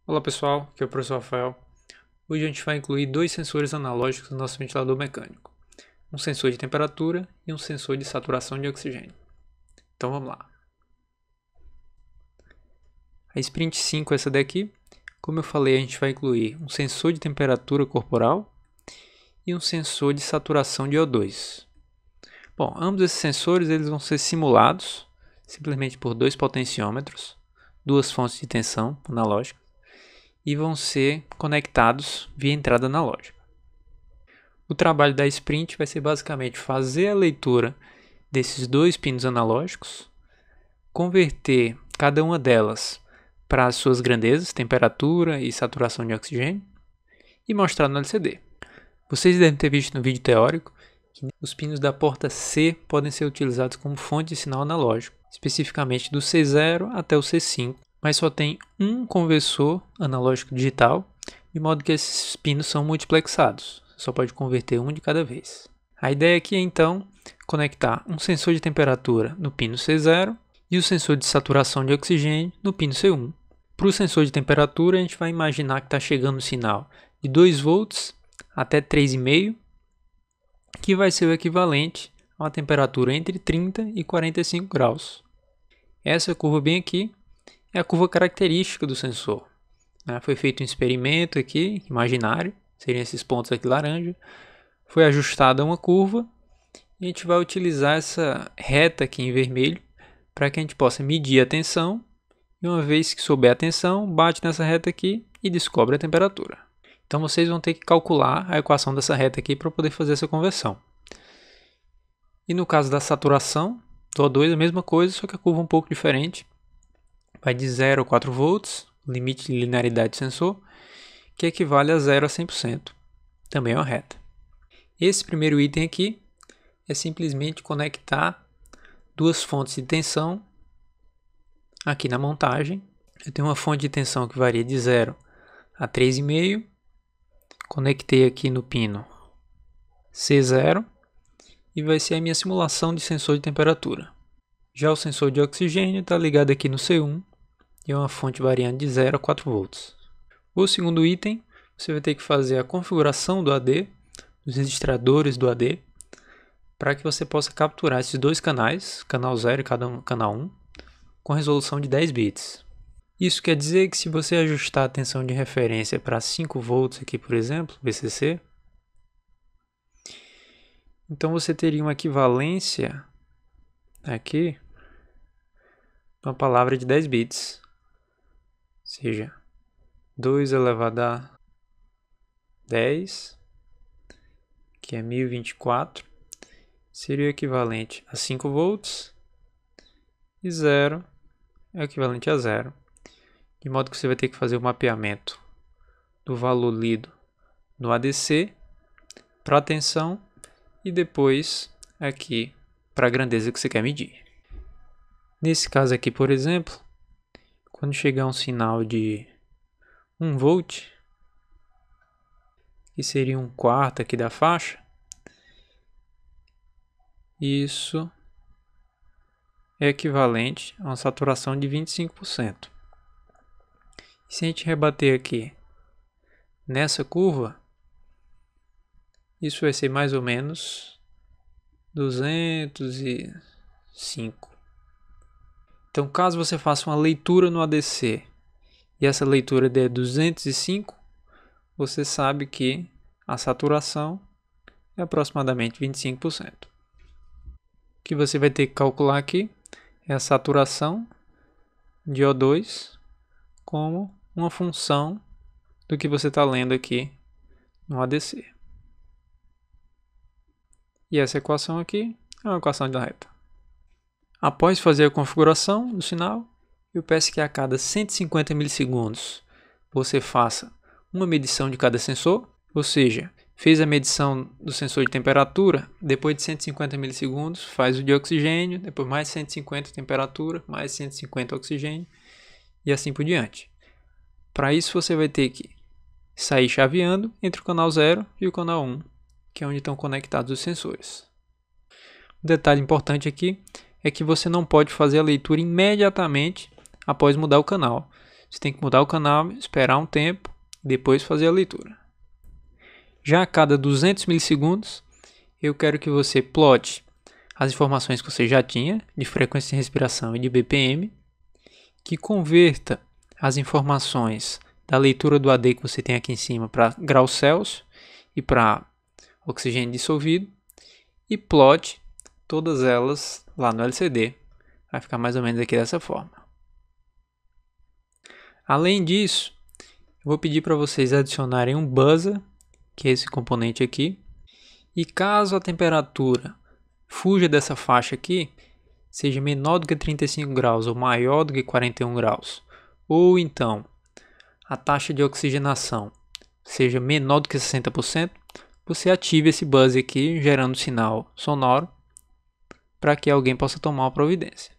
Olá pessoal, aqui é o professor Rafael. Hoje a gente vai incluir dois sensores analógicos no nosso ventilador mecânico. Um sensor de temperatura e um sensor de saturação de oxigênio. Então vamos lá. A Sprint 5 é essa daqui. Como eu falei, a gente vai incluir um sensor de temperatura corporal e um sensor de saturação de O2. Bom, ambos esses sensores eles vão ser simulados simplesmente por dois potenciômetros, duas fontes de tensão analógica, e vão ser conectados via entrada analógica. O trabalho da Sprint vai ser basicamente fazer a leitura desses dois pinos analógicos, converter cada uma delas para as suas grandezas, temperatura e saturação de oxigênio, e mostrar no LCD. Vocês devem ter visto no vídeo teórico que os pinos da porta C podem ser utilizados como fonte de sinal analógico, especificamente do C0 até o C5, mas só tem um conversor analógico digital, de modo que esses pinos são multiplexados, só pode converter um de cada vez. A ideia aqui é então conectar um sensor de temperatura no pino C0 e o sensor de saturação de oxigênio no pino C1. Para o sensor de temperatura, a gente vai imaginar que está chegando o sinal de 2 volts até 3,5, que vai ser o equivalente a uma temperatura entre 30 e 45 graus. Essa curva bem aqui é a curva característica do sensor. Foi feito um experimento aqui, imaginário, seriam esses pontos aqui laranja. Foi ajustada uma curva e a gente vai utilizar essa reta aqui em vermelho para que a gente possa medir a tensão. E uma vez que souber a tensão, bate nessa reta aqui e descobre a temperatura. Então vocês vão ter que calcular a equação dessa reta aqui para poder fazer essa conversão. E no caso da saturação, do O2 a mesma coisa, só que a curva é um pouco diferente. Vai de 0 a 4 volts, limite de linearidade do sensor, que equivale a 0 a 100%. Também é uma reta. Esse primeiro item aqui é simplesmente conectar duas fontes de tensão aqui na montagem. Eu tenho uma fonte de tensão que varia de 0 a 3,5. Conectei aqui no pino C0 e vai ser a minha simulação de sensor de temperatura. Já o sensor de oxigênio está ligado aqui no C1 e é uma fonte variando de 0 a 4 volts. O segundo item, você vai ter que fazer a configuração do AD, dos registradores do AD, para que você possa capturar esses dois canais, canal 0 e canal 1, com resolução de 10 bits. Isso quer dizer que se você ajustar a tensão de referência para 5 volts aqui, por exemplo, VCC, então você teria uma equivalência aqui uma palavra de 10 bits, ou seja, 2 elevado a 10, que é 1024, seria o equivalente a 5 volts, e 0 é o equivalente a 0. De modo que você vai ter que fazer o mapeamento do valor lido no ADC para a tensão e depois aqui para a grandeza que você quer medir. Nesse caso aqui, por exemplo, quando chegar um sinal de 1 volt, que seria 1/4 aqui da faixa, isso é equivalente a uma saturação de 25%. E se a gente rebater aqui nessa curva, isso vai ser mais ou menos 205. Então, caso você faça uma leitura no ADC e essa leitura der 205, você sabe que a saturação é aproximadamente 25%. O que você vai ter que calcular aqui é a saturação de O2 como uma função do que você está lendo aqui no ADC. E essa equação aqui é uma equação da reta. Após fazer a configuração do sinal, eu peço que a cada 150 milissegundos você faça uma medição de cada sensor, ou seja, fez a medição do sensor de temperatura, depois de 150 milissegundos faz o de oxigênio, depois mais 150 temperatura, mais 150 oxigênio e assim por diante. Para isso você vai ter que sair chaveando entre o canal 0 e o canal 1, que é onde estão conectados os sensores. Um detalhe importante aqui é que você não pode fazer a leitura imediatamente após mudar o canal, você tem que mudar o canal, esperar um tempo, depois fazer a leitura. Já a cada 200 milissegundos, eu quero que você plote as informações que você já tinha, de frequência de respiração e de BPM, que converta as informações da leitura do AD que você tem aqui em cima para graus Celsius e para oxigênio dissolvido, e plote todas elas lá no LCD. Vai ficar mais ou menos aqui dessa forma. Além disso, eu vou pedir para vocês adicionarem um buzzer, que é esse componente aqui, e caso a temperatura fuja dessa faixa aqui, seja menor do que 35 graus ou maior do que 41 graus, ou então a taxa de oxigenação seja menor do que 60%, você ative esse buzzer aqui, gerando sinal sonoro, para que alguém possa tomar uma providência.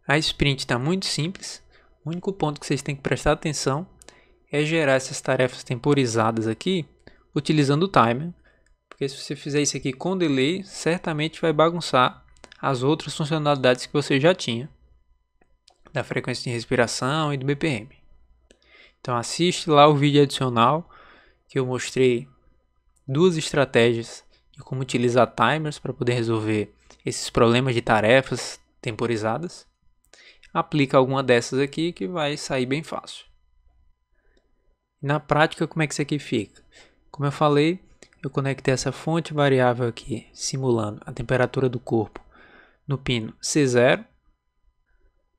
A sprint está muito simples, o único ponto que vocês têm que prestar atenção é gerar essas tarefas temporizadas aqui, utilizando o timer, porque se você fizer isso aqui com delay, certamente vai bagunçar as outras funcionalidades que você já tinha, da frequência de respiração e do BPM. Então assiste lá o vídeo adicional, que eu mostrei duas estratégias de como utilizar timers para poder resolver esses problemas de tarefas temporizadas. Aplica alguma dessas aqui que vai sair bem fácil. Na prática, como é que isso aqui fica? Como eu falei, eu conectei essa fonte variável aqui, simulando a temperatura do corpo no pino C0.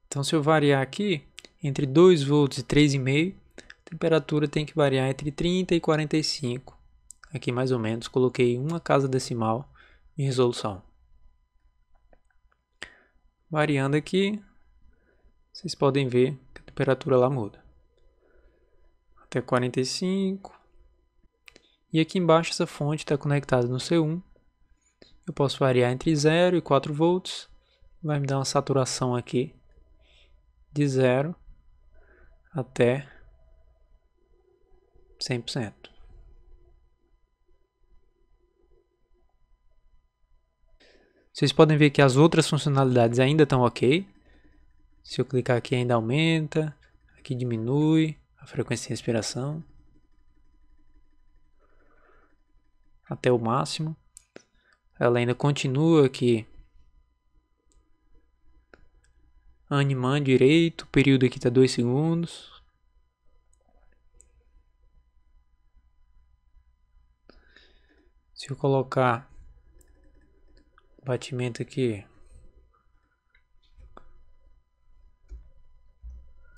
Então, se eu variar aqui entre 2 volts e 3,5, a temperatura tem que variar entre 30 e 45. Aqui mais ou menos, coloquei uma casa decimal de resolução. Variando aqui, vocês podem ver que a temperatura lá muda. Até 45. E aqui embaixo essa fonte está conectada no C1. Eu posso variar entre 0 e 4 volts. Vai me dar uma saturação aqui de 0 até 100%. Vocês podem ver que as outras funcionalidades ainda estão ok. Se eu clicar aqui ainda aumenta, aqui diminui a frequência de respiração até o máximo. Ela ainda continua aqui animando direito, o período aqui está 2 segundos. Se eu colocar o batimento aqui,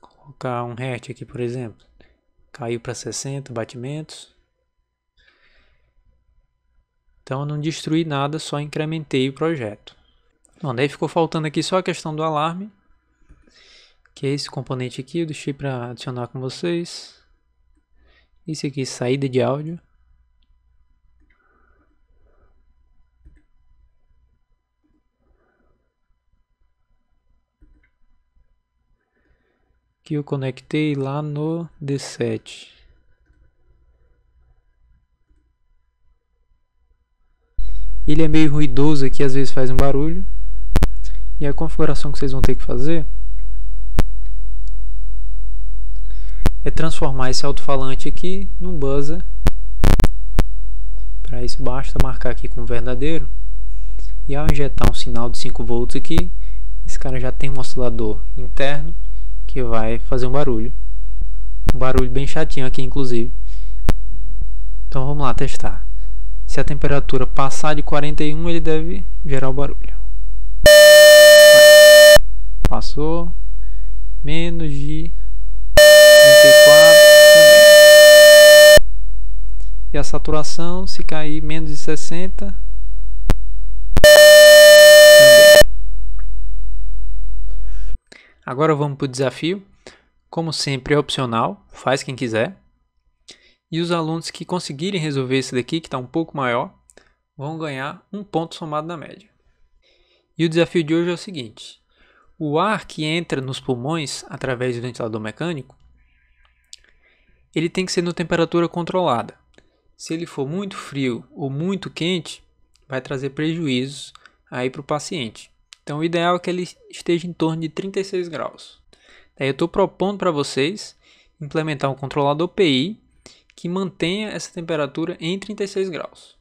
colocar um Hz aqui, por exemplo, caiu para 60 batimentos. Então eu não destruí nada, só incrementei o projeto. Bom, daí ficou faltando aqui só a questão do alarme, que é esse componente aqui, eu deixei para adicionar com vocês. Esse aqui, saída de áudio. Que eu conectei lá no D7. Ele é meio ruidoso aqui, às vezes faz um barulho. E a configuração que vocês vão ter que fazer é transformar esse alto-falante aqui num buzzer. Para isso basta marcar aqui como verdadeiro. E ao injetar um sinal de 5 volts aqui, esse cara já tem um oscilador interno que vai fazer um barulho. Um barulho bem chatinho aqui, inclusive. Então vamos lá testar. Se a temperatura passar de 41, ele deve gerar o barulho. Passou. Menos de 34 também. E a saturação, se cair menos de 60, também. Agora vamos para o desafio. Como sempre é opcional, faz quem quiser. E os alunos que conseguirem resolver esse daqui, que está um pouco maior, vão ganhar um ponto somado na média. E o desafio de hoje é o seguinte: o ar que entra nos pulmões através do ventilador mecânico, ele tem que ser na temperatura controlada. Se ele for muito frio ou muito quente, vai trazer prejuízos aí para o paciente. Então o ideal é que ele esteja em torno de 36 graus. Daí eu estou propondo para vocês implementar um controlador PI que mantenha essa temperatura em 36 graus.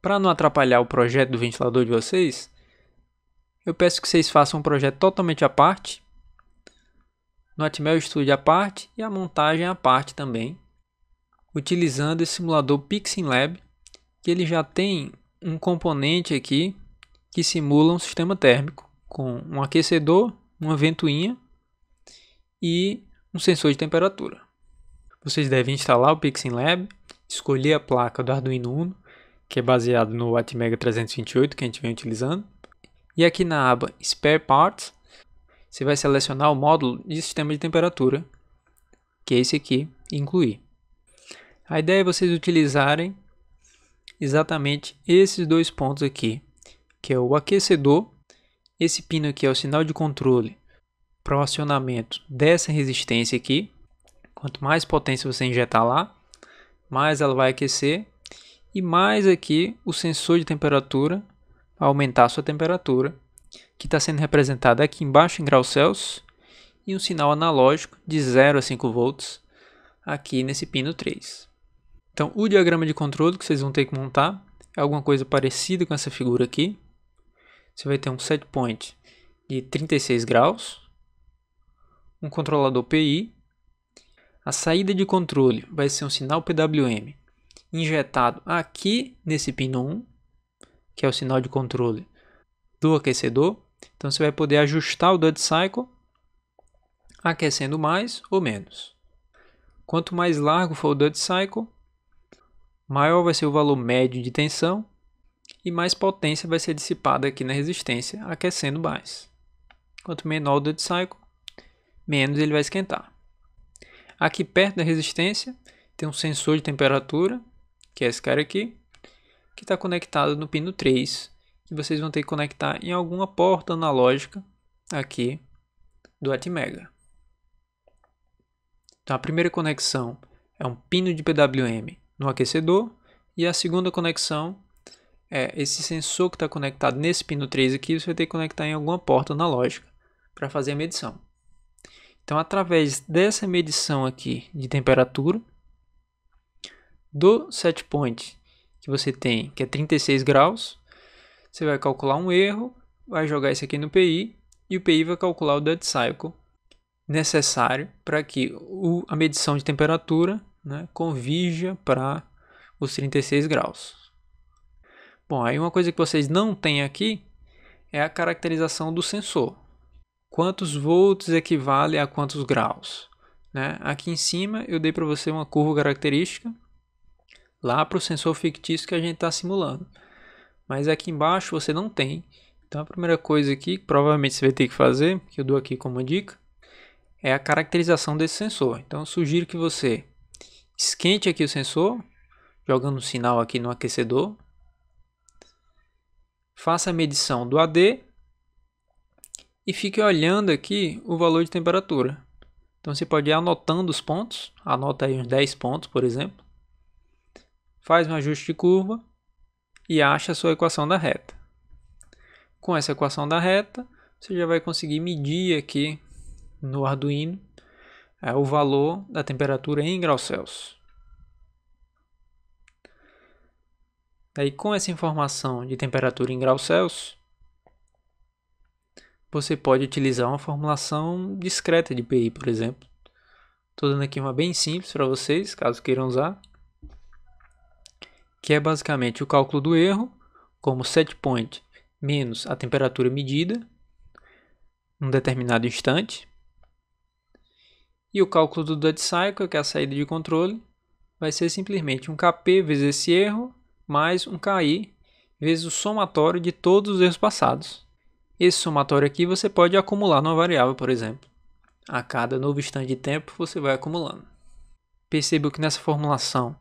Para não atrapalhar o projeto do ventilador de vocês, eu peço que vocês façam um projeto totalmente à parte, no Atmel Studio à parte e a montagem à parte também, utilizando esse simulador PixinLab, que ele já tem um componente aqui que simula um sistema térmico, com um aquecedor, uma ventoinha e um sensor de temperatura. Vocês devem instalar o PixinLab, escolher a placa do Arduino Uno, que é baseado no Atmega 328 que a gente vem utilizando. E aqui na aba Spare Parts, você vai selecionar o módulo de sistema de temperatura, que é esse aqui, e incluir. A ideia é vocês utilizarem exatamente esses dois pontos aqui, que é o aquecedor. Esse pino aqui é o sinal de controle para o acionamento dessa resistência aqui. Quanto mais potência você injetar lá, mais ela vai aquecer. E mais aqui o sensor de temperatura para aumentar a sua temperatura, que está sendo representado aqui embaixo em graus Celsius, e um sinal analógico de 0 a 5 volts aqui nesse pino 3. Então o diagrama de controle que vocês vão ter que montar é alguma coisa parecida com essa figura aqui. Você vai ter um set point de 36 graus, um controlador PI, a saída de controle vai ser um sinal PWM injetado aqui nesse pino 1, que é o sinal de controle do aquecedor. Então você vai poder ajustar o duty cycle aquecendo mais ou menos. Quanto mais largo for o duty cycle, maior vai ser o valor médio de tensão e mais potência vai ser dissipada aqui na resistência, aquecendo mais. Quanto menor o duty cycle, menos ele vai esquentar. Aqui perto da resistência tem um sensor de temperatura, que é esse cara aqui, que está conectado no pino 3, que vocês vão ter que conectar em alguma porta analógica aqui do Atmega. Então a primeira conexão é um pino de PWM no aquecedor, e a segunda conexão é esse sensor que está conectado nesse pino 3 aqui, você vai ter que conectar em alguma porta analógica para fazer a medição. Então através dessa medição aqui de temperatura, do set point que você tem, que é 36 graus, você vai calcular um erro, vai jogar isso aqui no PI, e o PI vai calcular o duty cycle necessário para que a medição de temperatura, né, convirja para os 36 graus. Bom, aí uma coisa que vocês não têm aqui é a caracterização do sensor. Quantos volts equivale a quantos graus? Né? Aqui em cima eu dei para você uma curva característica lá para o sensor fictício que a gente está simulando. Mas aqui embaixo você não tem. Então a primeira coisa aqui, que provavelmente você vai ter que fazer, que eu dou aqui como dica, é a caracterização desse sensor. Então eu sugiro que você esquente aqui o sensor, jogando um sinal aqui no aquecedor. Faça a medição do AD e fique olhando aqui o valor de temperatura. Então você pode ir anotando os pontos, anota aí uns 10 pontos, por exemplo. Faz um ajuste de curva e acha a sua equação da reta. Com essa equação da reta, você já vai conseguir medir aqui no Arduino o valor da temperatura em graus Celsius. Aí, com essa informação de temperatura em graus Celsius, você pode utilizar uma formulação discreta de PI, por exemplo. Estou dando aqui uma bem simples para vocês, caso queiram usar, que é basicamente o cálculo do erro, como set point menos a temperatura medida em um determinado instante, e o cálculo do duty cycle, que é a saída de controle, vai ser simplesmente um Kp vezes esse erro, mais um Ki vezes o somatório de todos os erros passados. Esse somatório aqui você pode acumular numa variável, por exemplo. A cada novo instante de tempo você vai acumulando. Perceba que nessa formulação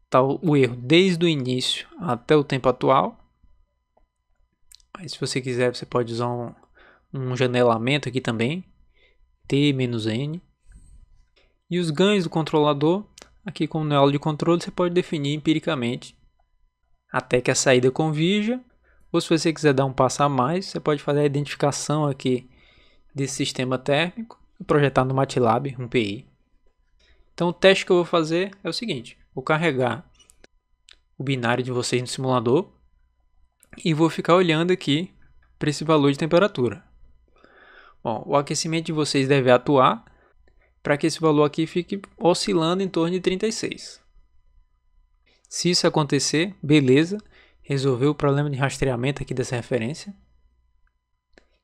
está o erro desde o início até o tempo atual. Mas se você quiser, você pode usar um janelamento aqui também, T-N. E os ganhos do controlador, aqui como na aula de controle, você pode definir empiricamente até que a saída convirja. Ou se você quiser dar um passo a mais, você pode fazer a identificação aqui desse sistema térmico e projetar no MATLAB um PI. Então o teste que eu vou fazer é o seguinte: vou carregar o binário de vocês no simulador e vou ficar olhando aqui para esse valor de temperatura. Bom, o aquecimento de vocês deve atuar para que esse valor aqui fique oscilando em torno de 36. Se isso acontecer, beleza, resolveu o problema de rastreamento aqui dessa referência.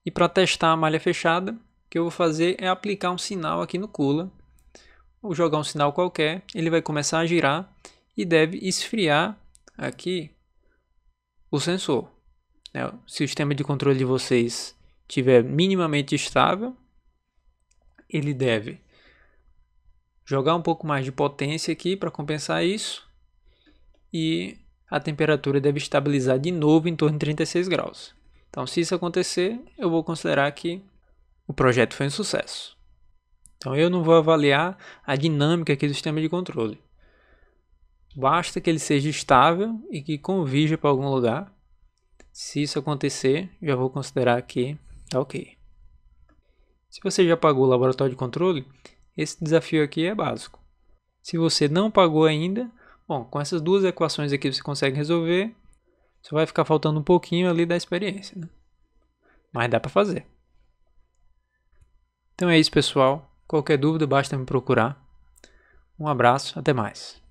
E para testar a malha fechada, o que eu vou fazer é aplicar um sinal aqui no cooler. Vou jogar um sinal qualquer, ele vai começar a girar e deve esfriar aqui o sensor. O sistema de controle de vocês estiver minimamente estável, ele deve jogar um pouco mais de potência aqui para compensar isso e a temperatura deve estabilizar de novo em torno de 36 graus. Então, se isso acontecer, eu vou considerar que o projeto foi um sucesso. Então, eu não vou avaliar a dinâmica aqui do sistema de controle. Basta que ele seja estável e que convirja para algum lugar. Se isso acontecer, já vou considerar que tá ok. Se você já pagou o laboratório de controle, esse desafio aqui é básico. Se você não pagou ainda, bom, com essas duas equações aqui você consegue resolver. Só vai ficar faltando um pouquinho ali da experiência, né? Mas dá para fazer. Então é isso, pessoal. Qualquer dúvida, basta me procurar. Um abraço, até mais.